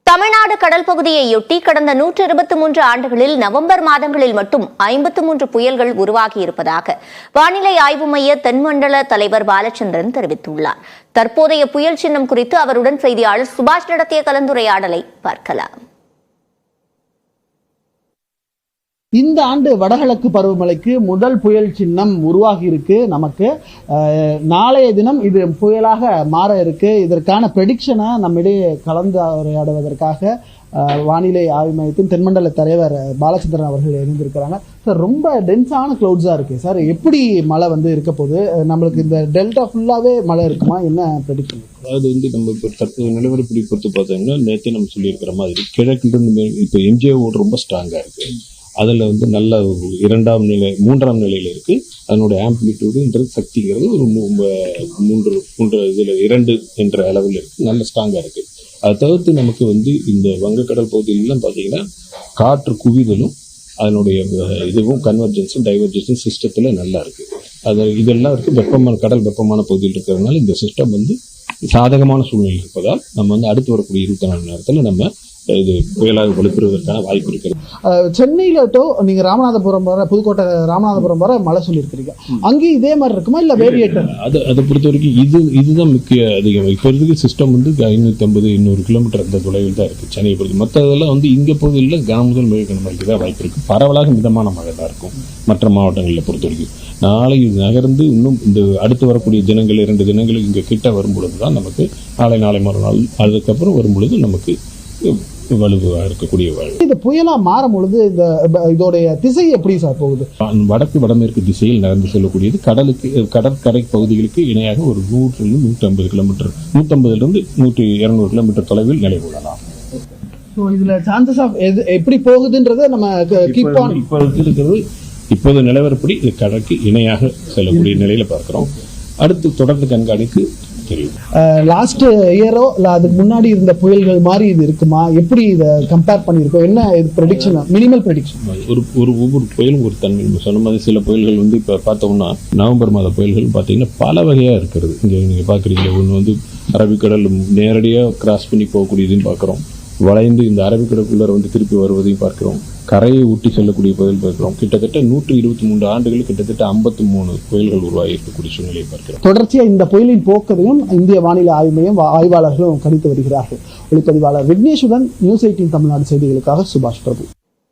தமிழ்நாடு கடல் பகுதியையொட்டி கடந்த 123 ஆண்டுகளில் நவம்பர் மாதங்களில் மட்டும் 53 புயல்கள் உருவாகியிருப்பதாக வானிலை ஆய்வு மைய தென்மண்டல தலைவர் பாலச்சந்திரன் தெரிவித்துள்ளார். தற்போதைய புயல் சின்னம் குறித்து அவருடன் செய்தியாளர் சுபாஷ் நடத்திய கலந்துரையாடலை பார்க்கலாம். இந்த ஆண்டு வடகிழக்கு பருவமழைக்கு முதல் புயல் சின்னம் உருவாகி இருக்கு. நமக்கு நாளைய தினம் இது புயலாக மாற இருக்கு. இதற்கான ப்ரெடிக்ஷனை நம்மிடையே கலந்துரையாடுவதற்காக வானிலை ஆய்வு மையத்தின் தென்மண்டல தலைவர் பாலச்சந்திரன் அவர்கள் இணைந்திருக்கிறாங்க. சார், ரொம்ப டென்ஸான கிளவுட்ஸா இருக்கு சார். எப்படி மழை இருக்க போது? நம்மளுக்கு இந்த டெல்டா ஃபுல்லாவே மழை இருக்குமா? என்ன ப்ரெடிக்ஷன்? அதாவது நம்ம இப்போ தற்போது நிலவரப்படி பொறுத்து பார்த்தோம்னா, நேற்றே நம்ம சொல்லியிருக்கிற மாதிரி கிழக்கிலிருந்து இப்போ எம்ஜிஓ ரொம்ப ஸ்ட்ராங்காக இருக்கு. அதில் நல்ல இரண்டாம் நிலை மூன்றாம் நிலையில் இருக்குது. அதனுடைய ஆம்பிளிடியூடுன்றது சக்திங்கிறது ஒரு மூன்று இதில் 2 என்ற அளவில் இருக்குது. நல்ல ஸ்ட்ராங்காக இருக்குது. அதை தவிர்த்து நமக்கு இந்த வங்கக்கடல் பகுதியிலலாம் பார்த்தீங்கன்னா காற்று குவிதலும் அதனுடைய இதுவும் கன்வர்ஜென்ஸும் டைவர்ஜென்ஸும் சிஸ்டத்தில் நல்லா இருக்குது. இதெல்லாம் இருக்குது. கடல் வெப்பமான பகுதியில் இருக்கிறதுனால இந்த சிஸ்டம் சாதகமான சூழ்நிலை இருப்பதால் நம்ம அடுத்து வரக்கூடிய 24 மணி நேரத்தில் நம்ம இது புயலாக வலுப்பெறுவதற்கான வாய்ப்பு இருக்கிறது. சென்னையில நீங்க ராமநாதபுரம் வர, புதுக்கோட்டை ராமநாதபுரம் வர மழை சொல்லியிருக்கிறீங்க. அங்கேயும் இதே மாதிரி இருக்குமா இல்ல வேரியேட்டர்? அதை பொறுத்த வரைக்கும் இதுதான் முக்கிய அதிகம். இப்போ இருக்கிற சிஸ்டம் 550-800 கிலோமீட்டர் அந்த தொலைவில் தான் இருக்கு சென்னையை பொறுத்து. மற்றதெல்லாம் இங்க பகுதியில் கனமுதல் மிக கனமழைக்கு தான் வாய்ப்பு இருக்கு. பரவலாக மிதமான மழை தான் இருக்கும் மற்ற மாவட்டங்களில் பொறுத்த வரைக்கும். நாளை நகர்ந்து இன்னும் இந்த அடுத்து வரக்கூடிய தினங்கள் 2 தினங்கள் இங்க கிட்ட வரும் பொழுது தான் நமக்கு நாளை மறுநாள் அதுக்கப்புறம் வரும் பொழுது நமக்கு வலுவாக இருக்கக்கூடிய இந்த புயலா மாறும் பொழுது இதோடைய திசை எப்படி சார் போகுது? வடக்கு வடமேற்கு திசையில் நடந்து செல்லக்கூடியது. கடற்கரை பகுதிகளுக்கு இணையாக ஒரு 100-150 கிலோமீட்டர் 150 200 கிலோமீட்டர் தொலைவில் நிலை கொள்ளலாம். இதுல சான்சஸ் ஆஃப் எப்படி போகுதுன்றத நம்ம கீப் ஆன் இப்போது நிலவரப்படி இது கடற்கு இணையாக செல்லக்கூடிய நிலையில பார்க்கிறோம். அடுத்து தொடர்ந்து கண்காணிக்கு தெரியும். லாஸ்ட் இயரோ இல்ல அதுக்கு முன்னாடி இருந்த புயல்கள் மாதிரி இது இருக்குமா? எப்படி இதை கம்பேர் பண்ணிருக்கோம்? என்ன ப்ரெடிக்ஷன், மினிமல் ப்ரெடிக்ஷன்? ஒவ்வொரு புயலும் ஒரு தன்மை. சொன்ன மாதிரி சில புயல்கள் இப்ப பார்த்தோம்னா நவம்பர் மாத புயல்கள் பார்த்தீங்கன்னா பல வகையா இருக்கிறது. இங்க நீங்க பாக்குறீங்க, ஒன்று அரபிக்கடல் நேரடியாக கிராஸ் பண்ணி போகக்கூடியதுன்னு பார்க்குறோம். வளைந்து இந்த அரபிக்கடலுக்குள்ள திருப்பி வருவதையும் பார்க்கிறோம். கரையை ஊட்டி செல்லக்கூடிய புயல் பார்க்கிறோம். கிட்டத்தட்ட 123 ஆண்டுகள் கிட்டத்தட்ட 53 புயல்கள் உருவாகி இருக்கக்கூடிய சூழ்நிலையை பார்க்கிறோம். தொடர்ச்சியா இந்த புயலின் போக்கதையும் இந்திய வானிலை ஆய்வு மையம் ஆய்வாளர்களும் கணித்து வருகிறார்கள். ஒளிப்பதிவாளர் விக்னேஷுடன் நியூஸ் 18 தமிழ்நாடு செய்திகளுக்காக சுபாஷ் பிரபு.